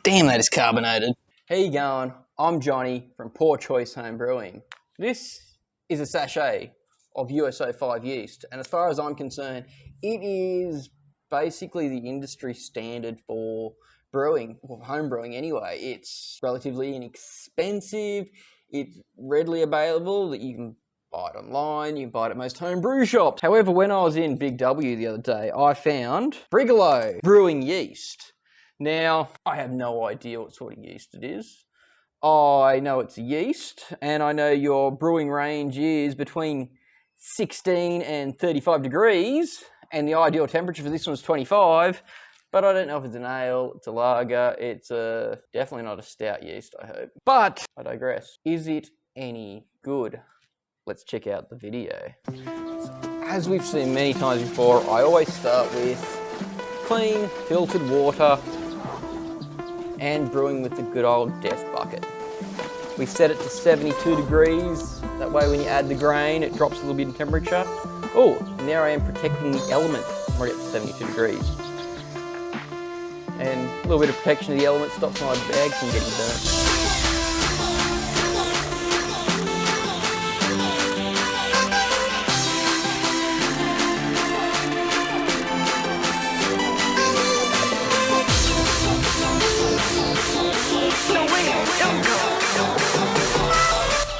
Damn, that is carbonated. How you going? I'm Johnny from Poor Choice Homebrewing. This is a sachet of USO5 yeast, and as far as I'm concerned, it is basically the industry standard for brewing, or home brewing anyway. It's relatively inexpensive, it's readily available, that you can buy it online, you can buy it at most home brew shops. However, when I was in Big W the other day, I found Brigalow brewing yeast. Now, I have no idea what sort of yeast it is. I know it's a yeast, and I know your brewing range is between 16 and 35 degrees, and the ideal temperature for this one's 25, but I don't know if it's an ale, it's a lager, it's definitely not a stout yeast, I hope. But, I digress. Is it any good? Let's check out the video. As we've seen many times before, I always start with clean, filtered water, and brewing with the good old death bucket. We set it to 72 degrees, that way when you add the grain it drops a little bit in temperature. Oh, now I am protecting the element when I get to 72 degrees. And a little bit of protection of the element stops my bag from getting burnt.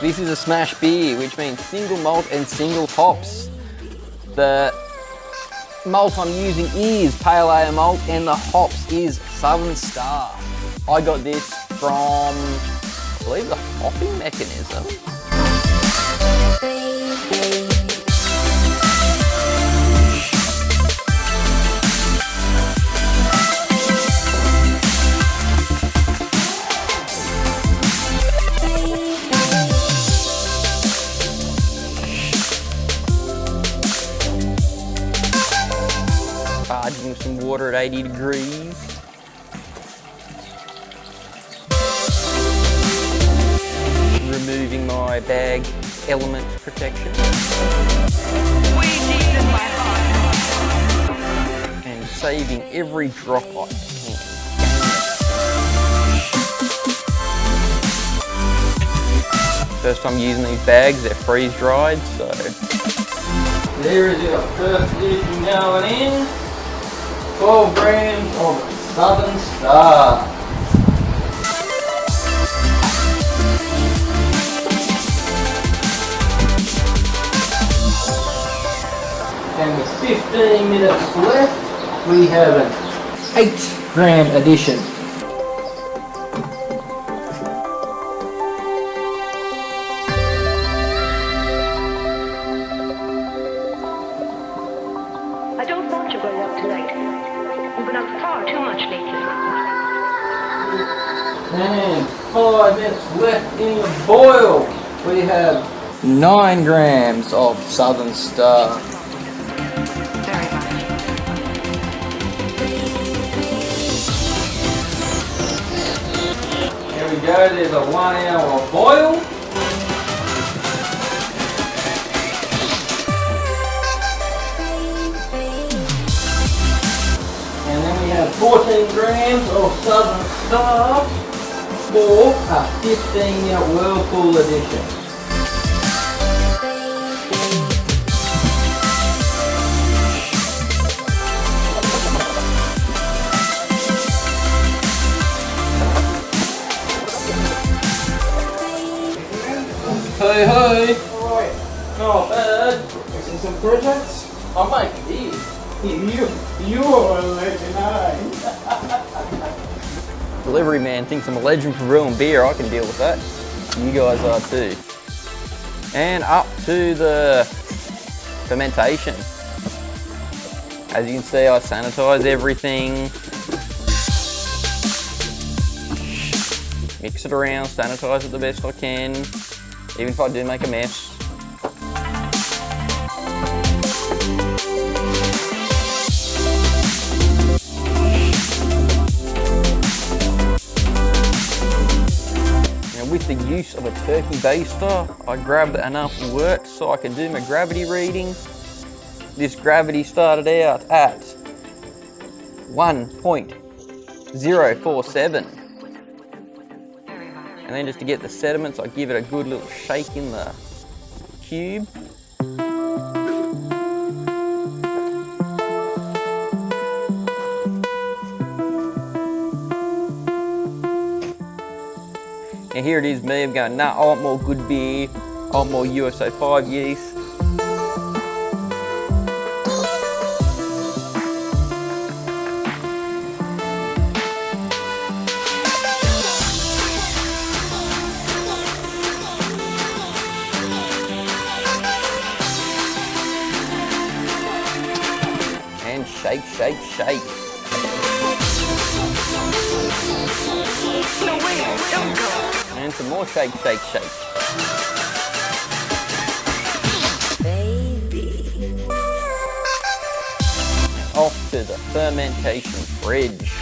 This is a smash beer, which means single malt and single hops. The malt I'm using is Pale Ale Malt and the hops is Southern Star. I got this from, I believe, the hopping mechanism. Charging some water at 80 degrees. Removing my bag element protection. And saving every drop I can. First time using these bags, they're freeze dried, so. There is our first edition going in. 12 grams of Southern Star. And with 15 minutes left, we have an 8-gram addition. I don't want you going up tonight. You've been up far too much lately. And 5 minutes left in the boil. We have 9 grams of Southern Star. Very much. There we go, there's a 1 hour boil. And then we have 14 grams of Southern Star for a 15-minute Whirlpool edition. Hey, hey! Alright, Not bad. fixing some projects? I'm making these. You're a legend, aren't Delivery man thinks I'm a legend for brewing beer. I can deal with that. You guys are too. And up to the fermentation. As you can see, I sanitize everything. Mix it around, sanitize it the best I can, even if I do make a mess. With the use of a turkey baster, I grabbed enough wort so I can do my gravity reading. This gravity started out at 1.047. And then just to get the sediments, I give it a good little shake in the cube. And here it is me, I'm going, nah, I want more good beer, I want more USA 5 yeast. And shake, shake, shake. No, wait, don't go. And some more shake, shake, shake. Baby. Off to the fermentation fridge.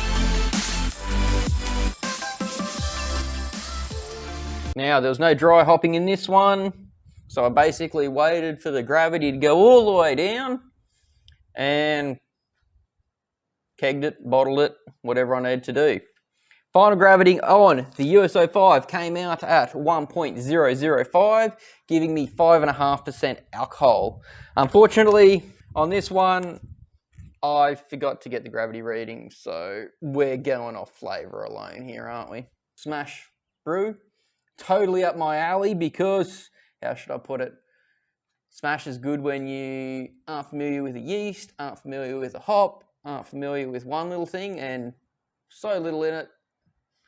Now, there was no dry hopping in this one, so I basically waited for the gravity to go all the way down and kegged it, bottled it, whatever I needed to do. Final gravity on the USO 5 came out at 1.005, giving me 5.5% alcohol. Unfortunately, on this one, I forgot to get the gravity reading, so we're going off flavour alone here, aren't we? Smash brew, totally up my alley because, how should I put it? Smash is good when you aren't familiar with a yeast, aren't familiar with a hop, aren't familiar with one little thing, and so little in it,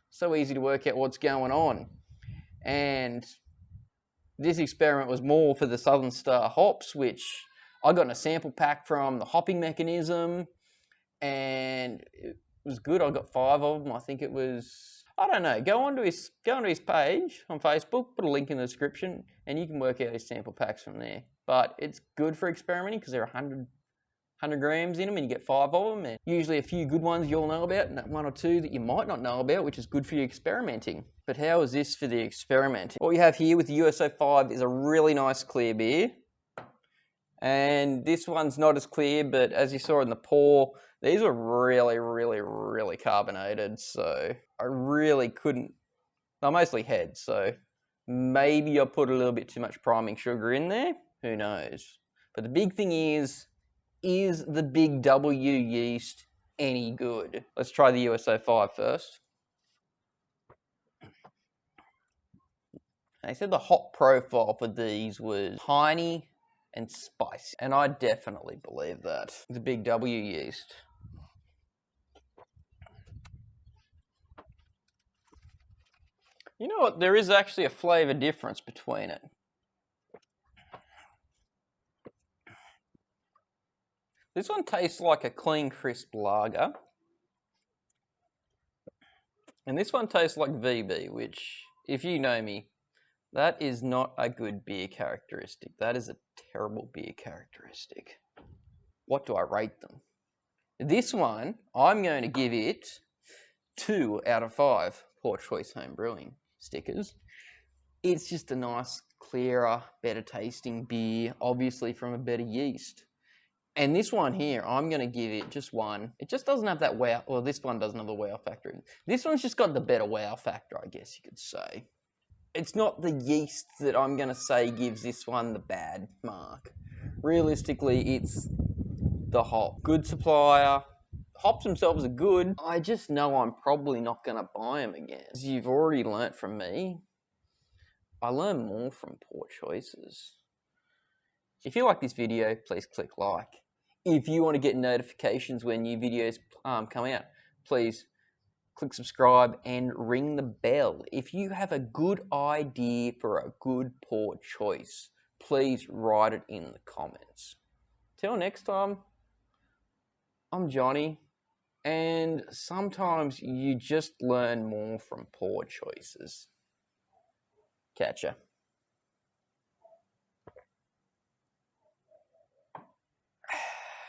so easy to work out what's going on. And this experiment was more for the Southern Star hops, which I got in a sample pack from the hopping mechanism, and it was good. I got 5 of them. I think it was, I don't know, go onto his page on Facebook, put a link in the description, and you can work out his sample packs from there. But it's good for experimenting because there are 100 grams in them and you get 5 of them, and usually a few good ones you'll know about and 1 or 2 that you might not know about, which is good for your experimenting. But how is this for the experimenting? What we have here with the USO 5 is a really nice clear beer, and this one's not as clear, but as you saw in the pour, these were really, really, really carbonated, so I really couldn't, they're mostly heads, so maybe I put a little bit too much priming sugar in there, who knows. But the big thing is the Big W yeast any good? Let's try the USO 5 first. They said the hop profile for these was piney and spicy, and I definitely believe that. The Big W yeast. You know what? There is actually a flavour difference between it. This one tastes like a clean, crisp lager. And this one tastes like VB, which, if you know me, that is not a good beer characteristic. That is a terrible beer characteristic. What do I rate them? This one, I'm going to give it 2 out of 5 Poor Choice Homebrewing stickers. It's just a nice, clearer, better tasting beer, obviously from a better yeast. And this one here, I'm going to give it just 1. It just doesn't have that wow, well, this one doesn't have the wow factor. This one's just got the better wow factor, I guess you could say. It's not the yeast that I'm going to say gives this one the bad mark. Realistically, it's the hop. Good supplier. Hops themselves are good. I just know I'm probably not going to buy them again. As you've already learnt from me, I learn more from Poor Choices. If you like this video, please click like. If you want to get notifications when new videos come out, please click subscribe and ring the bell. If you have a good idea for a good Poor Choice, please write it in the comments. Till next time, I'm Johnny, and sometimes you just learn more from Poor Choices. Catch ya.